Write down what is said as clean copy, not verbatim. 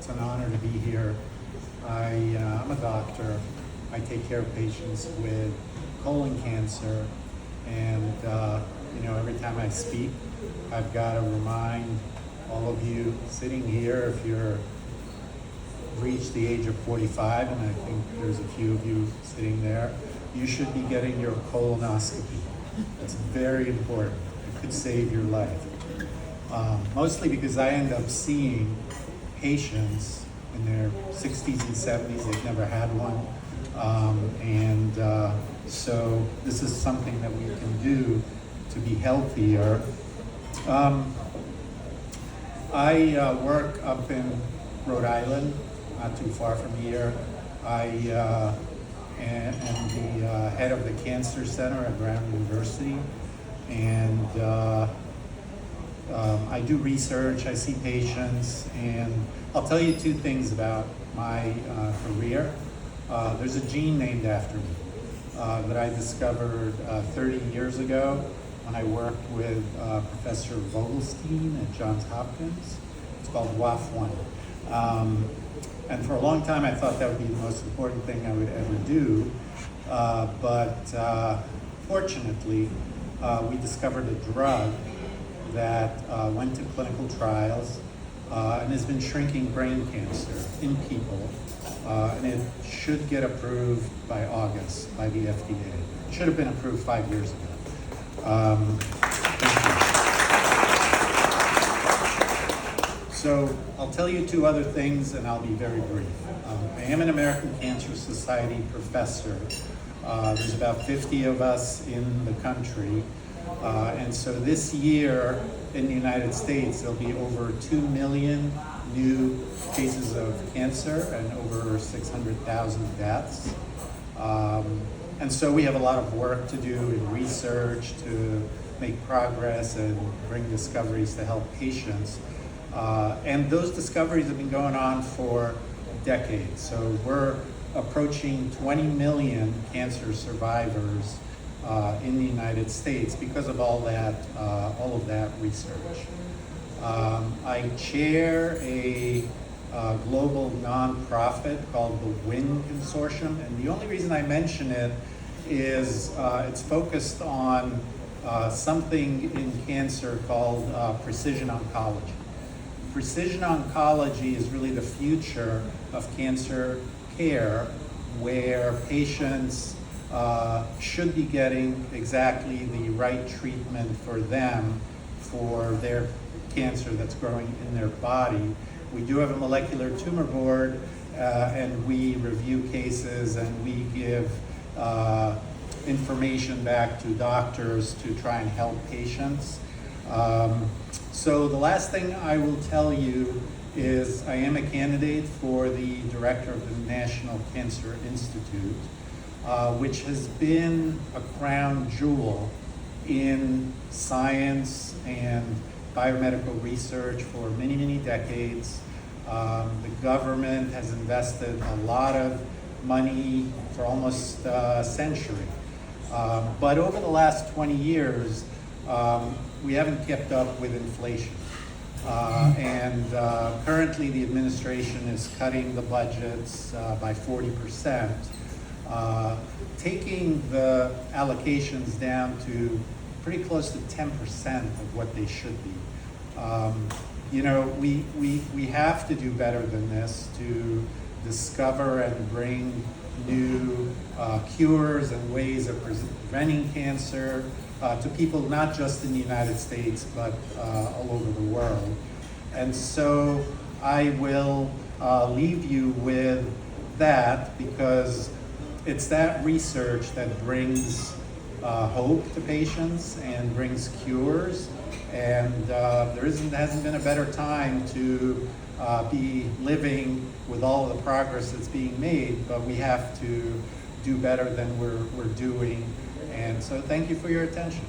It's an honor to be here. I'm a doctor. I take care of patients with colon cancer, and every time I speak, I've got to remind all of you sitting here, if you're reached the age of 45, and I think there's a few of you sitting there, you should be getting your colonoscopy. That's very important. It could save your life. Mostly because I end up seeing patients in their 60s and 70s, they've never had one. So this is something that we can do to be healthier. I work up in Rhode Island, not too far from here. I am the head of the Cancer Center at Brown University, and I do research, I see patients, and I'll tell you two things about my career. There's a gene named after me that I discovered 30 years ago when I worked with Professor Vogelstein at Johns Hopkins. It's called WAF1. And for a long time I thought that would be the most important thing I would ever do, but fortunately we discovered a drug that went to clinical trials and has been shrinking brain cancer in people, and it should get approved by August by the FDA. It should have been approved 5 years ago. Thank you. So I'll tell you two other things, and I'll be very brief. I am an American Cancer Society professor. There's about 50 of us in the country. And so this year in the United States, there'll be over 2 million new cases of cancer and over 600,000 deaths. And so we have a lot of work to do in research to make progress and bring discoveries to help patients. And those discoveries have been going on for decades. So we're approaching 20 million cancer survivors in the United States because of all of that research. I chair a global nonprofit called the WIN Consortium, and the only reason I mention it is it's focused on something in cancer called precision oncology. Precision oncology is really the future of cancer care, where patients should be getting exactly the right treatment for them for their cancer that's growing in their body. We do have a molecular tumor board, and we review cases, and we give information back to doctors to try and help patients. So the last thing I will tell you is I am a candidate for the director of the National Cancer Institute, which has been a crown jewel in science and biomedical research for many, many decades. The government has invested a lot of money for almost a century. But over the last 20 years, we haven't kept up with inflation. Currently the administration is cutting the budgets by 40%, taking the allocations down to pretty close to 10% of what they should be. We have to do better than this to discover and bring new cures and ways of preventing cancer to people not just in the United States, but all over the world. And so I will leave you with that, because it's that research that brings hope to patients and brings cures. And there hasn't been a better time to be living with all of the progress that's being made, but we have to do better than we're doing. And so thank you for your attention.